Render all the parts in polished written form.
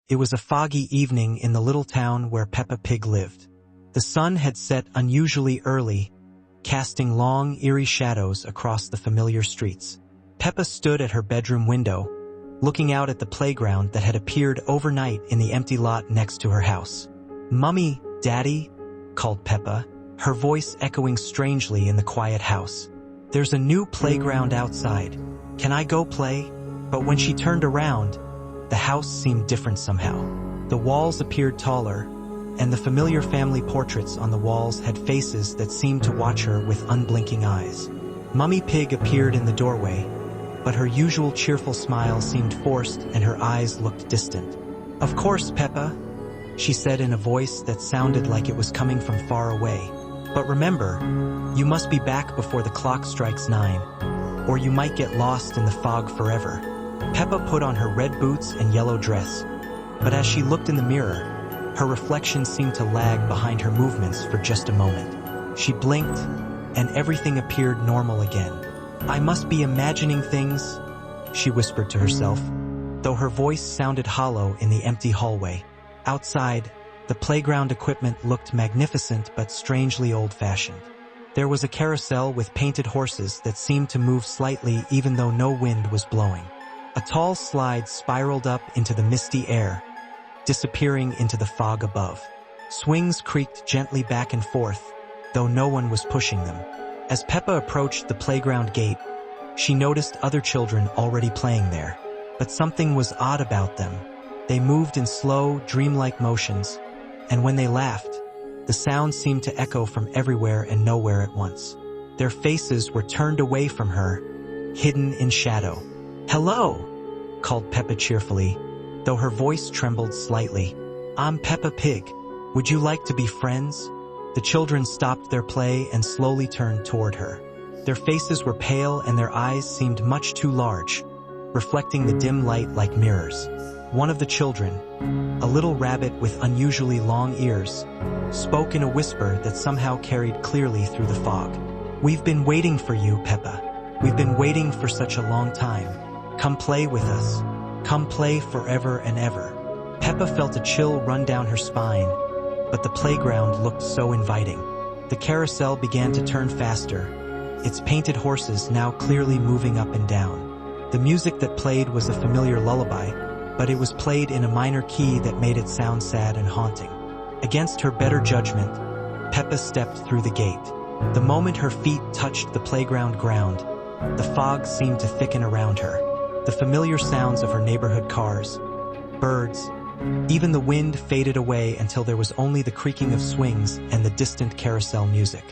It was a foggy evening in the little town where Peppa Pig lived. The sun had set unusually early, casting long, eerie shadows across the familiar streets. Peppa stood at her bedroom window, looking out at the playground that had appeared overnight in the empty lot next to her house. "Mummy, Daddy," called Peppa, her voice echoing strangely in the quiet house. "There's a new playground outside. Can I go play?" But when she turned around, the house seemed different somehow. The walls appeared taller, and the familiar family portraits on the walls had faces that seemed to watch her with unblinking eyes. Mummy Pig appeared in the doorway, but her usual cheerful smile seemed forced and her eyes looked distant. "Of course, Peppa," she said in a voice that sounded like it was coming from far away. "But remember, you must be back before the clock strikes 9, or you might get lost in the fog forever." Peppa put on her red boots and yellow dress, but as she looked in the mirror, her reflection seemed to lag behind her movements for just a moment. She blinked, and everything appeared normal again. "I must be imagining things," she whispered to herself, though her voice sounded hollow in the empty hallway. Outside, the playground equipment looked magnificent but strangely old-fashioned. There was a carousel with painted horses that seemed to move slightly even though no wind was blowing. A tall slide spiraled up into the misty air, disappearing into the fog above. Swings creaked gently back and forth, though no one was pushing them. As Peppa approached the playground gate, she noticed other children already playing there. But something was odd about them. They moved in slow, dreamlike motions, and when they laughed, the sound seemed to echo from everywhere and nowhere at once. Their faces were turned away from her, hidden in shadow. "Hello," called Peppa cheerfully, though her voice trembled slightly. "I'm Peppa Pig. Would you like to be friends?" The children stopped their play and slowly turned toward her. Their faces were pale and their eyes seemed much too large, reflecting the dim light like mirrors. One of the children, a little rabbit with unusually long ears, spoke in a whisper that somehow carried clearly through the fog. "We've been waiting for you, Peppa. We've been waiting for such a long time. Come play with us. Come play forever and ever." Peppa felt a chill run down her spine, but the playground looked so inviting. The carousel began to turn faster, its painted horses now clearly moving up and down. The music that played was a familiar lullaby, but it was played in a minor key that made it sound sad and haunting. Against her better judgment, Peppa stepped through the gate. The moment her feet touched the playground ground, the fog seemed to thicken around her. The familiar sounds of her neighborhood cars, birds, even the wind faded away until there was only the creaking of swings and the distant carousel music.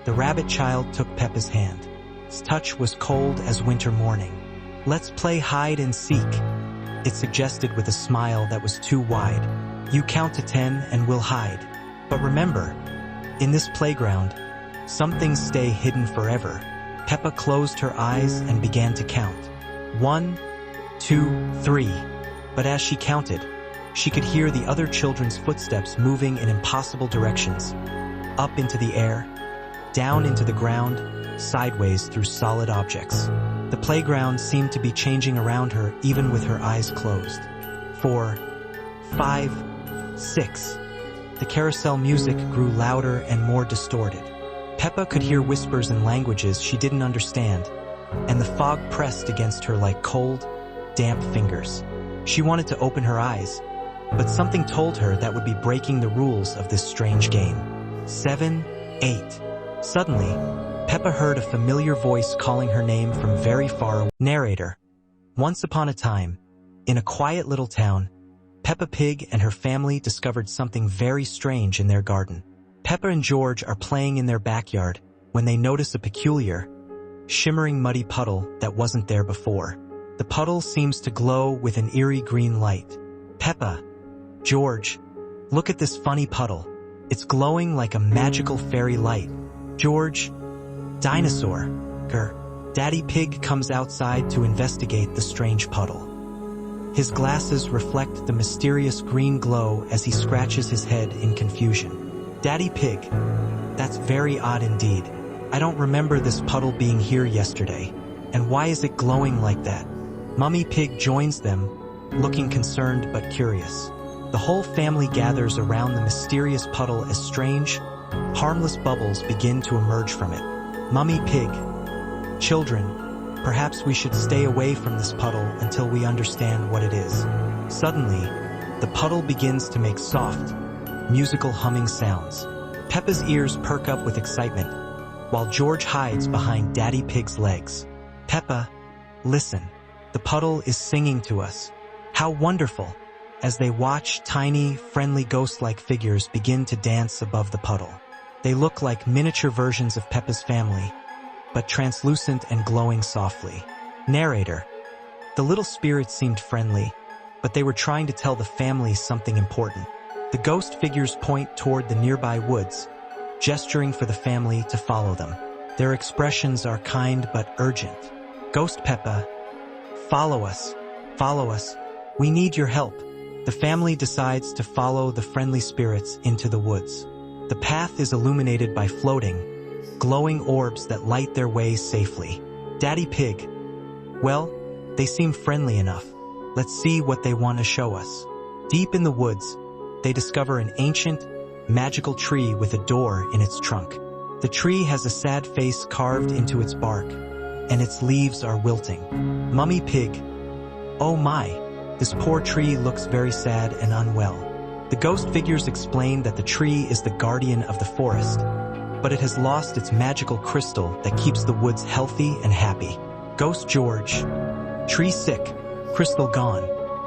The rabbit child took Peppa's hand. Its touch was cold as winter morning. "Let's play hide and seek," it suggested with a smile that was too wide. "You count to 10 and we'll hide. But remember, in this playground, some things stay hidden forever." Peppa closed her eyes and began to count. 1, 2, 3. But as she counted, she could hear the other children's footsteps moving in impossible directions. Up into the air, down into the ground, sideways through solid objects. The playground seemed to be changing around her even with her eyes closed. 4, 5, 6. The carousel music grew louder and more distorted. Peppa could hear whispers in languages she didn't understand, and the fog pressed against her like cold, damp fingers. She wanted to open her eyes, but something told her that would be breaking the rules of this strange game. 7, 8. Suddenly, Peppa heard a familiar voice calling her name from very far away. Narrator. Once upon a time, in a quiet little town, Peppa Pig and her family discovered something very strange in their garden. Peppa and George are playing in their backyard when they notice a peculiar, shimmering muddy puddle that wasn't there before. The puddle seems to glow with an eerie green light. "Peppa, George, look at this funny puddle. It's glowing like a magical fairy light." "George, dinosaur, grr." Daddy Pig comes outside to investigate the strange puddle. His glasses reflect the mysterious green glow as he scratches his head in confusion. "Daddy Pig, that's very odd indeed. I don't remember this puddle being here yesterday. And why is it glowing like that?" Mummy Pig joins them, looking concerned but curious. The whole family gathers around the mysterious puddle as strange, harmless bubbles begin to emerge from it. Mummy Pig. Children, perhaps we should stay away from this puddle until we understand what it is. Suddenly, the puddle begins to make soft, musical humming sounds. Peppa's ears perk up with excitement, while George hides behind Daddy Pig's legs. Peppa, listen. The puddle is singing to us. How wonderful! As they watch, tiny, friendly ghost-like figures begin to dance above the puddle. They look like miniature versions of Peppa's family, but translucent and glowing softly. Narrator. The little spirits seemed friendly, but they were trying to tell the family something important. The ghost figures point toward the nearby woods, gesturing for the family to follow them. Their expressions are kind but urgent. Ghost Peppa, follow us, we need your help. The family decides to follow the friendly spirits into the woods. The path is illuminated by floating, glowing orbs that light their way safely. Daddy Pig. Well, they seem friendly enough. Let's see what they want to show us. Deep in the woods, they discover an ancient, magical tree with a door in its trunk. The tree has a sad face carved into its bark, and its leaves are wilting. Mummy Pig. Oh my, this poor tree looks very sad and unwell. The ghost figures explain that the tree is the guardian of the forest, but it has lost its magical crystal that keeps the woods healthy and happy. Ghost George. Tree sick, crystal gone.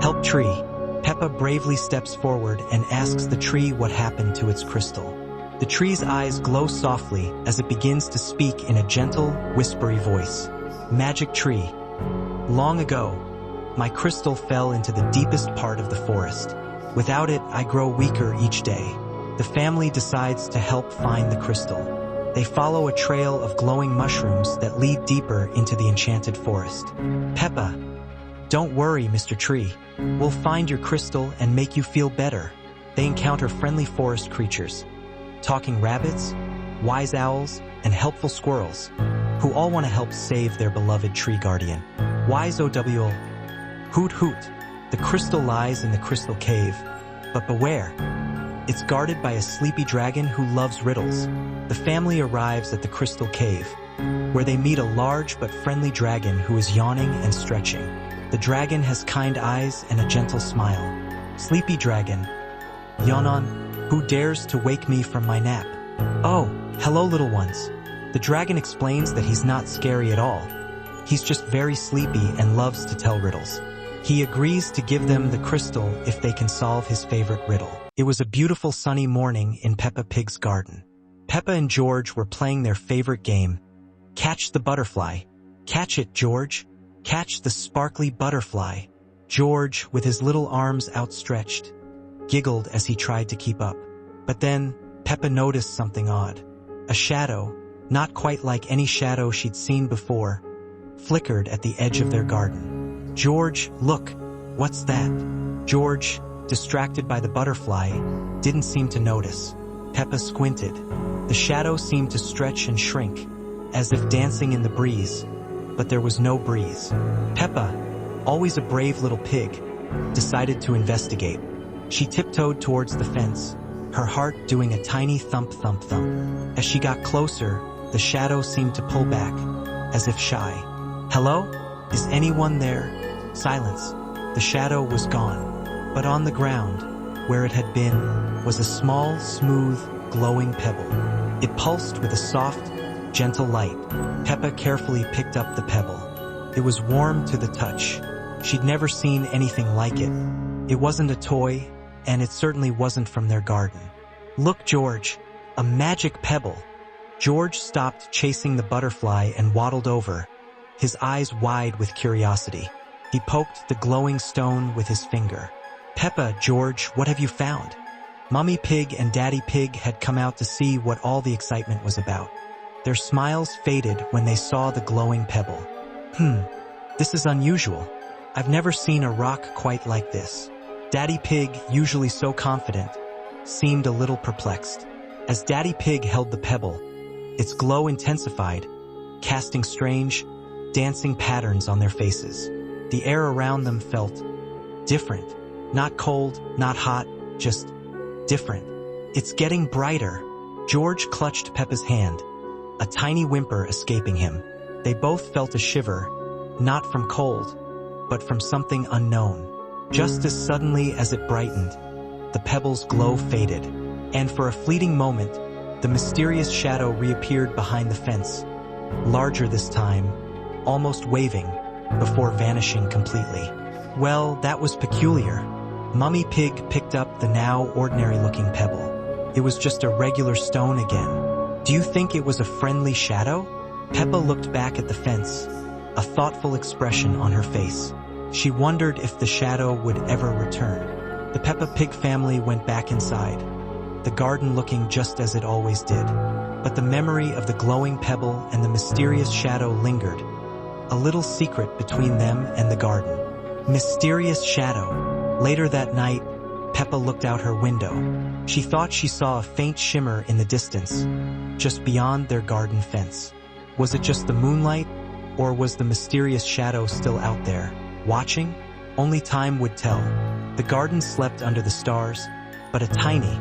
Help tree. Peppa bravely steps forward and asks the tree what happened to its crystal. The tree's eyes glow softly as it begins to speak in a gentle, whispery voice. Magic tree. Long ago, my crystal fell into the deepest part of the forest. Without it, I grow weaker each day. The family decides to help find the crystal. They follow a trail of glowing mushrooms that lead deeper into the enchanted forest. Peppa. Don't worry, Mr. Tree. We'll find your crystal and make you feel better. They encounter friendly forest creatures, talking rabbits, wise owls, and helpful squirrels, who all want to help save their beloved tree guardian. Wise OWL. Hoot hoot. The crystal lies in the crystal cave, but beware. It's guarded by a sleepy dragon who loves riddles. The family arrives at the crystal cave, where they meet a large but friendly dragon who is yawning and stretching. The dragon has kind eyes and a gentle smile. Sleepy dragon. Yawn, who dares to wake me from my nap? Oh, hello little ones. The dragon explains that he's not scary at all. He's just very sleepy and loves to tell riddles. He agrees to give them the crystal if they can solve his favorite riddle. It was a beautiful sunny morning in Peppa Pig's garden. Peppa and George were playing their favorite game, Catch the Butterfly. Catch it, George. Catch the sparkly butterfly. George, with his little arms outstretched, giggled as he tried to keep up. But then, Peppa noticed something odd. A shadow, not quite like any shadow she'd seen before, flickered at the edge of their garden. George, look, what's that? George, distracted by the butterfly, didn't seem to notice. Peppa squinted. The shadow seemed to stretch and shrink, as if dancing in the breeze, but there was no breeze. Peppa, always a brave little pig, decided to investigate. She tiptoed towards the fence, her heart doing a tiny thump thump thump. As she got closer, the shadow seemed to pull back, as if shy. Hello? Is anyone there? Silence. The shadow was gone, but on the ground, where it had been, was a small, smooth, glowing pebble. It pulsed with a soft, gentle light. Peppa carefully picked up the pebble. It was warm to the touch. She'd never seen anything like it. It wasn't a toy, and it certainly wasn't from their garden. Look, George, a magic pebble. George stopped chasing the butterfly and waddled over, his eyes wide with curiosity. He poked the glowing stone with his finger. Peppa, George, what have you found? Mummy Pig and Daddy Pig had come out to see what all the excitement was about. Their smiles faded when they saw the glowing pebble. This is unusual. I've never seen a rock quite like this. Daddy Pig, usually so confident, seemed a little perplexed. As Daddy Pig held the pebble, its glow intensified, casting strange, dancing patterns on their faces. The air around them felt different, Not cold, not hot, just different. It's getting brighter. George clutched Peppa's hand, a tiny whimper escaping him. They both felt a shiver, not from cold, but from something unknown. Just as suddenly as it brightened, the pebble's glow faded, and for a fleeting moment, the mysterious shadow reappeared behind the fence, larger this time, almost waving, before vanishing completely. Well, that was peculiar. Mummy Pig picked up the now ordinary-looking pebble. It was just a regular stone again. Do you think it was a friendly shadow? Peppa looked back at the fence, a thoughtful expression on her face. She wondered if the shadow would ever return. The Peppa Pig family went back inside, the garden looking just as it always did. But the memory of the glowing pebble and the mysterious shadow lingered, a little secret between them and the garden. Mysterious shadow. Later that night, Peppa looked out her window. She thought she saw a faint shimmer in the distance, just beyond their garden fence. Was it just the moonlight, or was the mysterious shadow still out there, watching? Only time would tell. The garden slept under the stars, but a tiny,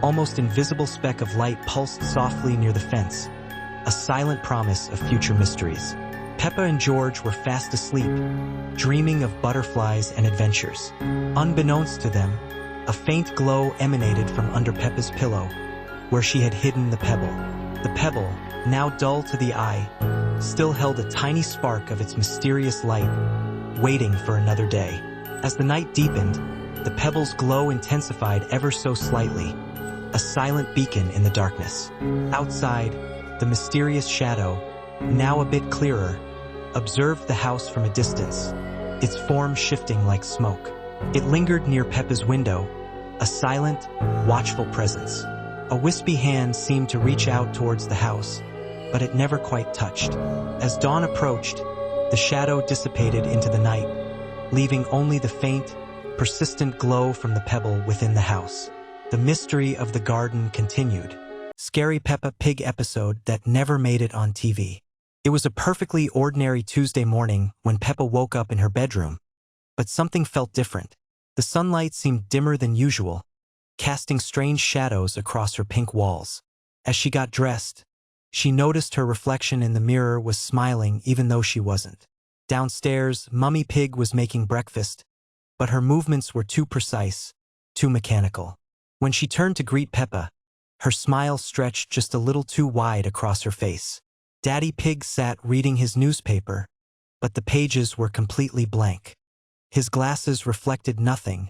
almost invisible speck of light pulsed softly near the fence, a silent promise of future mysteries. Peppa and George were fast asleep, dreaming of butterflies and adventures. Unbeknownst to them, a faint glow emanated from under Peppa's pillow, where she had hidden the pebble. The pebble, now dull to the eye, still held a tiny spark of its mysterious light, waiting for another day. As the night deepened, the pebble's glow intensified ever so slightly, a silent beacon in the darkness. Outside, the mysterious shadow, now a bit clearer, observed the house from a distance, its form shifting like smoke. It lingered near Peppa's window, a silent, watchful presence. A wispy hand seemed to reach out towards the house, but it never quite touched. As dawn approached, the shadow dissipated into the night, leaving only the faint, persistent glow from the pebble within the house. The mystery of the garden continued. Scary Peppa Pig episode that never made it on TV. It was a perfectly ordinary Tuesday morning when Peppa woke up in her bedroom, but something felt different. The sunlight seemed dimmer than usual, casting strange shadows across her pink walls. As she got dressed, she noticed her reflection in the mirror was smiling even though she wasn't. Downstairs, Mummy Pig was making breakfast, but her movements were too precise, too mechanical. When she turned to greet Peppa, her smile stretched just a little too wide across her face. Daddy Pig sat reading his newspaper, but the pages were completely blank. His glasses reflected nothing,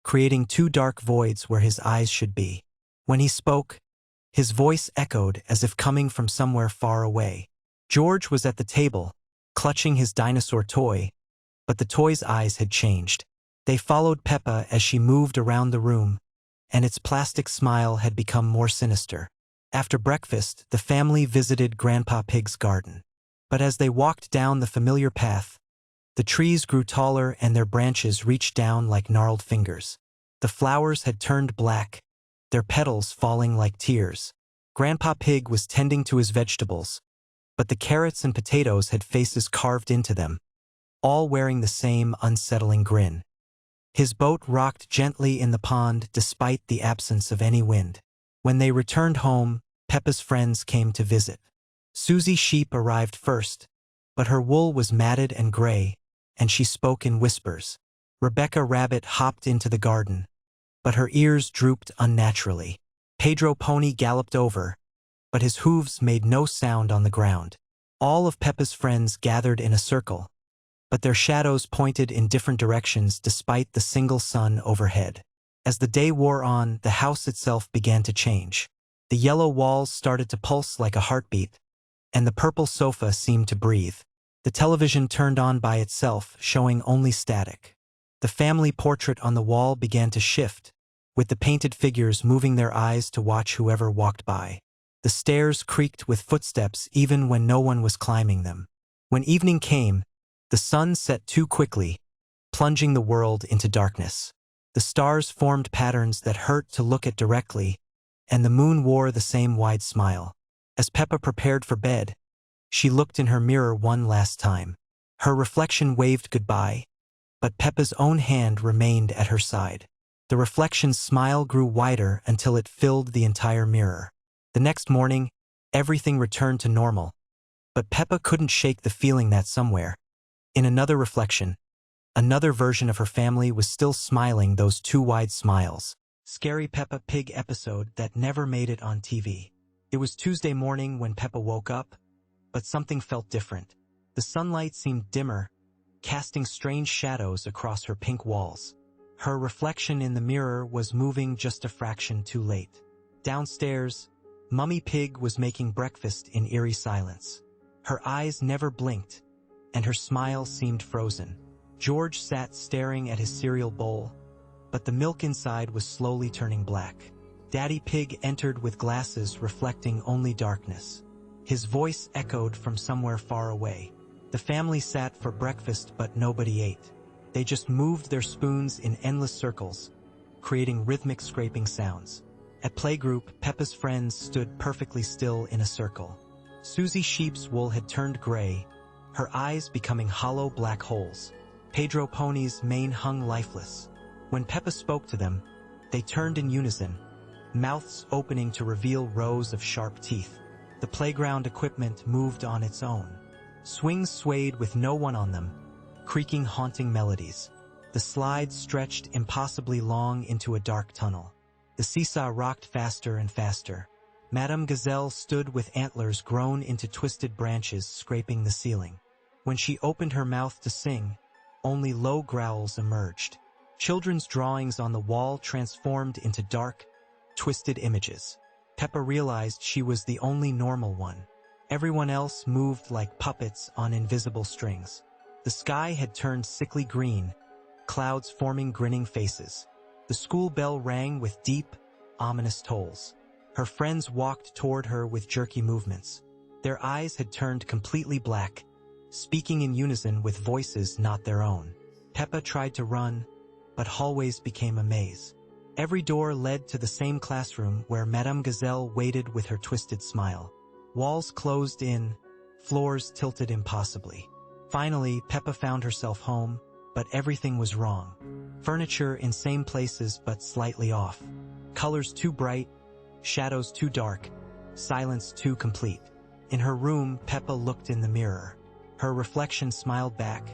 creating two dark voids where his eyes should be. When he spoke, his voice echoed as if coming from somewhere far away. George was at the table, clutching his dinosaur toy, but the toy's eyes had changed. They followed Peppa as she moved around the room, and its plastic smile had become more sinister. After breakfast, the family visited Grandpa Pig's garden. But as they walked down the familiar path, the trees grew taller and their branches reached down like gnarled fingers. The flowers had turned black, their petals falling like tears. Grandpa Pig was tending to his vegetables, but the carrots and potatoes had faces carved into them, all wearing the same unsettling grin. His boat rocked gently in the pond despite the absence of any wind. When they returned home, Peppa's friends came to visit. Susie Sheep arrived first, but her wool was matted and gray, and she spoke in whispers. Rebecca Rabbit hopped into the garden, but her ears drooped unnaturally. Pedro Pony galloped over, but his hooves made no sound on the ground. All of Peppa's friends gathered in a circle, but their shadows pointed in different directions despite the single sun overhead. As the day wore on, the house itself began to change. The yellow walls started to pulse like a heartbeat, and the purple sofa seemed to breathe. The television turned on by itself, showing only static. The family portrait on the wall began to shift, with the painted figures moving their eyes to watch whoever walked by. The stairs creaked with footsteps even when no one was climbing them. When evening came, the sun set too quickly, plunging the world into darkness. The stars formed patterns that hurt to look at directly, and the moon wore the same wide smile. As Peppa prepared for bed, she looked in her mirror one last time. Her reflection waved goodbye, but Peppa's own hand remained at her side. The reflection's smile grew wider until it filled the entire mirror. The next morning, everything returned to normal, but Peppa couldn't shake the feeling that somewhere, in another reflection, another version of her family was still smiling those two wide smiles. Scary Peppa Pig episode that never made it on TV. It was Tuesday morning when Peppa woke up, but something felt different. The sunlight seemed dimmer, casting strange shadows across her pink walls. Her reflection in the mirror was moving just a fraction too late. Downstairs, Mummy Pig was making breakfast in eerie silence. Her eyes never blinked, and her smile seemed frozen. George sat staring at his cereal bowl, but the milk inside was slowly turning black. Daddy Pig entered with glasses reflecting only darkness. His voice echoed from somewhere far away. The family sat for breakfast, but nobody ate. They just moved their spoons in endless circles, creating rhythmic scraping sounds. At playgroup, Peppa's friends stood perfectly still in a circle. Susie Sheep's wool had turned gray, her eyes becoming hollow black holes. Pedro Pony's mane hung lifeless. When Peppa spoke to them, they turned in unison, mouths opening to reveal rows of sharp teeth. The playground equipment moved on its own. Swings swayed with no one on them, creaking haunting melodies. The slides stretched impossibly long into a dark tunnel. The seesaw rocked faster and faster. Madame Gazelle stood with antlers grown into twisted branches scraping the ceiling. When she opened her mouth to sing, only low growls emerged. Children's drawings on the wall transformed into dark, twisted images. Peppa realized she was the only normal one. Everyone else moved like puppets on invisible strings. The sky had turned sickly green, clouds forming grinning faces. The school bell rang with deep, ominous tolls. Her friends walked toward her with jerky movements. Their eyes had turned completely black, speaking in unison with voices not their own. Peppa tried to run, but hallways became a maze. Every door led to the same classroom where Madame Gazelle waited with her twisted smile. Walls closed in, floors tilted impossibly. Finally, Peppa found herself home, but everything was wrong. Furniture in same places but slightly off. Colors too bright, shadows too dark, silence too complete. In her room, Peppa looked in the mirror. Her reflection smiled back,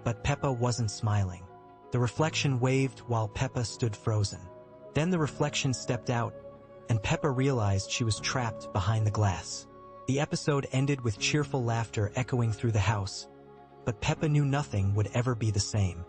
but Peppa wasn't smiling. The reflection waved while Peppa stood frozen. Then the reflection stepped out, and Peppa realized she was trapped behind the glass. The episode ended with cheerful laughter echoing through the house, but Peppa knew nothing would ever be the same.